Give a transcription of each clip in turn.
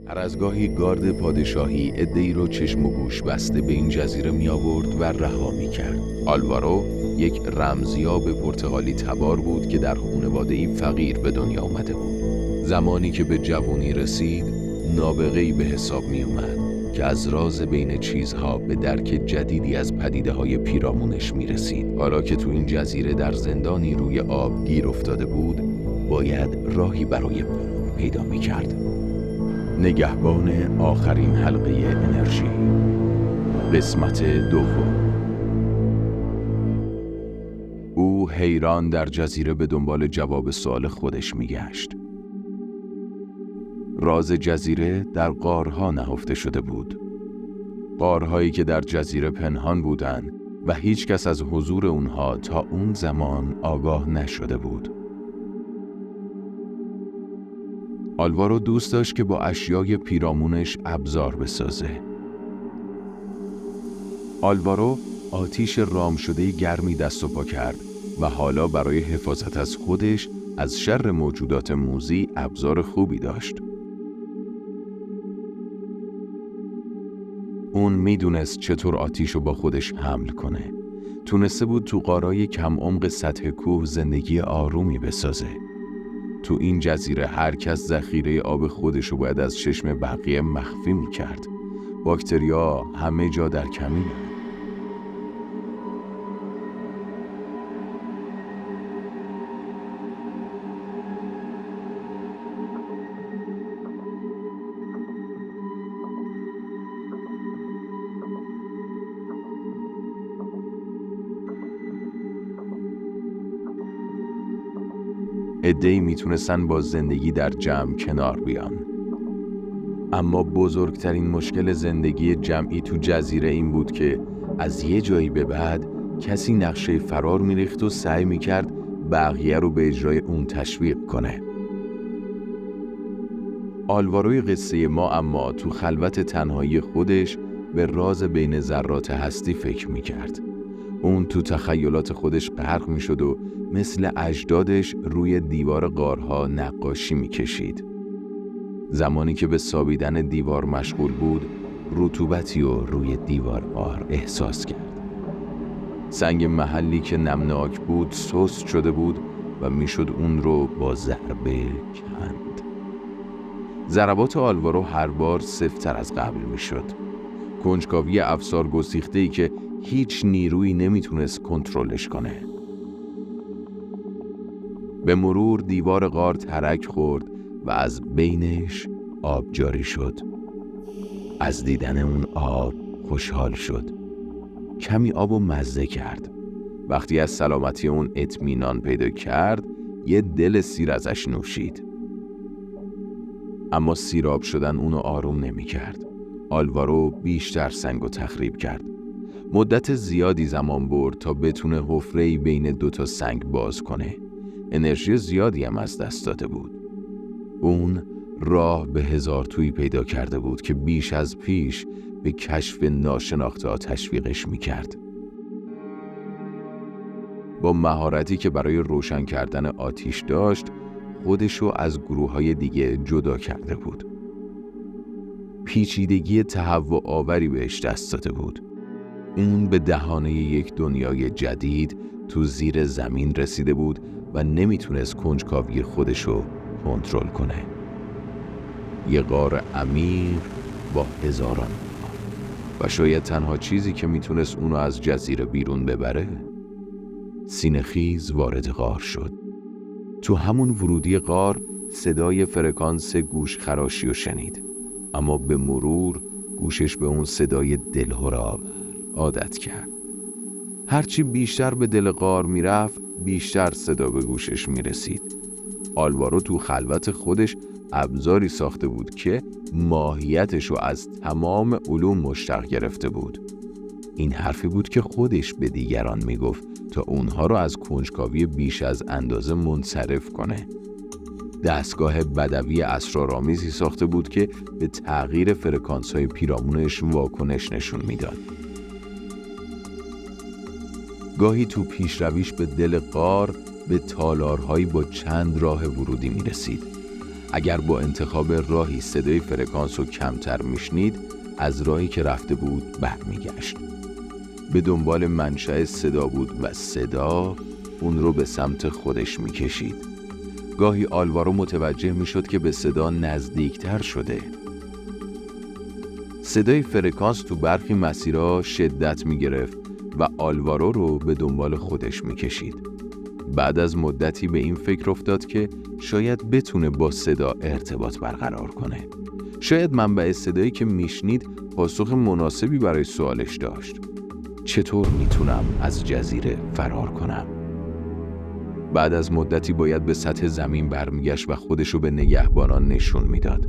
هر از گاهی گارد پادشاهی عده‌ای رو چشم و گوش بسته به این جزیره می آورد و رها می کرد. آلوارو یک رمزیاب پرتغالی تبار بود که در خانواده‌ای فقیر به دنیا آمده بود. زمانی که به جوانی رسید، نابغه‌ای به حساب می اومد که از راز بین چیزها به درک جدیدی از پدیده‌های پیرامونش می رسید. حالا که تو این جزیره در زندانی روی آب گیر افتاده بود، باید راهی برای پیدا می کرد. نگهبان آخرین حلقه انرژی، قسمت دوم. او حیران در جزیره به دنبال جواب سوال خودش میگشت. راز جزیره در غارها نهفته شده بود. غارهایی که در جزیره پنهان بودند و هیچ کس از حضور اونها تا اون زمان آگاه نشده بود. آلوارو دوست داشت که با اشیای پیرامونش ابزار بسازه. آلوارو آتیش رام شده گرمی دست و پا کرد و حالا برای حفاظت از خودش از شر موجودات موذی ابزار خوبی داشت. اون میدونست چطور آتیشو با خودش حمل کنه. تونسته بود تو غارای کم عمق سطح کوه زندگی آرومی بسازه. تو این جزیره هر کس ذخیره آب خودشو باید از چشم بقیه مخفی میکرد. باکتریا همه جا در کمین. عده‌ای میتونستن با زندگی در جمع کنار بیان. اما بزرگترین مشکل زندگی جمعی تو جزیره این بود که از یه جایی به بعد کسی نقشه فرار میریخت و سعی میکرد بقیه رو به اجرای اون تشویق کنه. آلواروی قصه ما اما تو خلوت تنهایی خودش به راز بین ذرات هستی فکر میکرد. اون تو تخیلات خودش غرق میشد و مثل اجدادش روی دیوار غارها نقاشی میکشید. زمانی که به سابیدن دیوار مشغول بود، رطوبتی رو روی دیوار غار احساس کرد. سنگ محلی که نمناک بود سست شده بود و میشد اون رو با ضربه کند. ضربات آلوارو هر بار سفت‌تر از قبل میشد. کنجکاوی افسار گسیخته‌ای که هیچ نیرویی نمیتونست کنترلش کنه. به مرور دیوار غار ترک خورد و از بینش آب جاری شد. از دیدن اون آب خوشحال شد. کمی آبو مزه کرد. وقتی از سلامتی اون اطمینان پیدا کرد، یه دل سیر ازش نوشید. اما سیراب شدن اونو آروم نمی کرد. آلوارو بیشتر سنگو تخریب کرد. مدت زیادی زمان برد تا بتونه حفره‌ای بین دوتا سنگ باز کنه. انرژی زیادی هم از دست داده بود. اون راه به هزار تویی پیدا کرده بود که بیش از پیش به کشف ناشناخته‌ها تشویقش میکرد. با مهارتی که برای روشن کردن آتیش داشت، خودشو از گروه‌های دیگه جدا کرده بود. پیچیدگی تهوع آوری بهش دست داده بود. اون به دهانه یک دنیای جدید تو زیر زمین رسیده بود و نمیتونست کنجکاوی خودشو کنترل کنه. یه غار عمیق با هزاران و شاید تنها چیزی که میتونست اونو از جزیره بیرون ببره. سینه‌خیز وارد غار شد. تو همون ورودی غار صدای فرکانس گوش خراشی رو شنید، اما به مرور گوشش به اون صدای دلهرآور عادت کرد. هرچی بیشتر به دل غار میرفت، بیشتر صدا به گوشش میرسید. آلوارو تو خلوت خودش ابزاری ساخته بود که ماهیتشو از تمام علوم مشتق گرفته بود. این حرفی بود که خودش به دیگران میگفت تا اونها رو از کنجکاوی بیش از اندازه منصرف کنه. دستگاه بدوی اسرارآمیزی ساخته بود که به تغییر فرکانس‌های پیرامونش واکنش نشون میداد. گاهی تو پیشرویش به دل غار به تالارهایی با چند راه ورودی میرسید. اگر با انتخاب راهی صدای فرکانس رو کمتر میشنید، از راهی که رفته بود برمیگشت. به دنبال منشأ صدا بود و صدا اون رو به سمت خودش میکشید. گاهی آلوارو متوجه میشد که به صدا نزدیکتر شده. صدای فرکانس تو برخی مسیرها شدت میگرفت و آلوارو رو به دنبال خودش میکشید. بعد از مدتی به این فکر افتاد که شاید بتونه با صدا ارتباط برقرار کنه. شاید منبع صدایی که میشنید پاسخ مناسبی برای سوالش داشت. چطور میتونم از جزیره فرار کنم؟ بعد از مدتی باید به سطح زمین برمیگشت و خودشو به نگهبانان نشون میداد.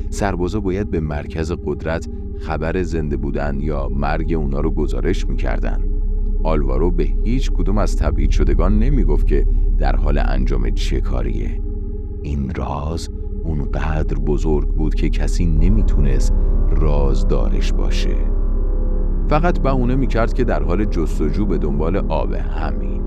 سربازا باید به مرکز قدرت خبر زنده بودن یا مرگ اونا رو گزارش میکردن. آلوارو به هیچ کدوم از تبعید شدگان نمیگفت که در حال انجام چه کاریه. این راز اونقدر بزرگ بود که کسی نمیتونست رازدارش باشه. فقط بهونه میکرد که در حال جستجو به دنبال آب همین.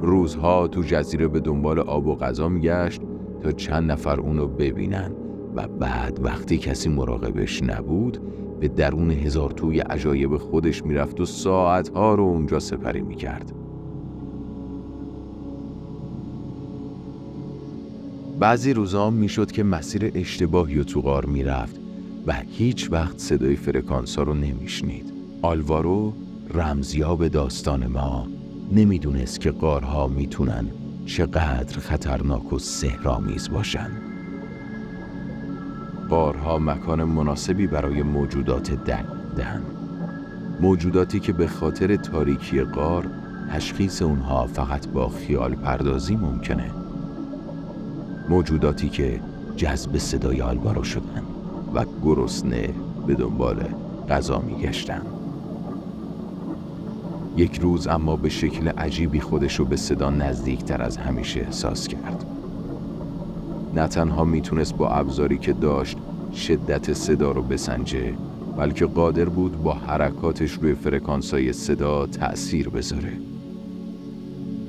روزها تو جزیره به دنبال آب و غذا میگشت تا چند نفر اونو ببینن و بعد وقتی کسی مراقبش نبود به درون هزار توی عجایب خودش میرفت و ساعتها رو اونجا سپری میکرد. بعضی روزا میشد که مسیر اشتباهی و تو غار میرفت و هیچ وقت صدای فرکانسا رو نمیشنید. آلوارو رمزیاب داستان ما نمیدونست که غارها میتونن چقدر خطرناک و سحرآمیز باشن. غارها مکان مناسبی برای موجودات دن، موجوداتی که به خاطر تاریکی غار تشخیص اونها فقط با خیال پردازی ممکنه. موجوداتی که جذب صدای آلوارو شدن و گرسنه به دنبال غذا میگشتن. یک روز اما به شکل عجیبی خودشو به صدا نزدیکتر از همیشه احساس کرد. نه تنها میتونست با ابزاری که داشت شدت صدا رو بسنجه، بلکه قادر بود با حرکاتش روی فرکانسای صدا تأثیر بذاره.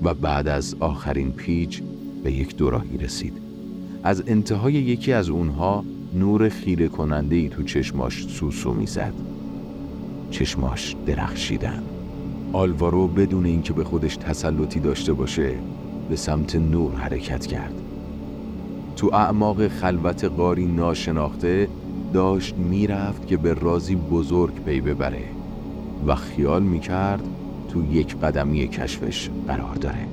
و بعد از آخرین پیچ به یک دوراهی رسید. از انتهای یکی از اونها نور خیره کننده‌ای تو چشماش سوسو میزد. چشماش درخشیدن. آلوارو بدون اینکه به خودش تسلطی داشته باشه به سمت نور حرکت کرد. تو اعماق خلوت غاری ناشناخته داشت میرفت که به رازی بزرگ پی ببره و خیال میکرد تو یک قدمی کشفش قرار داره.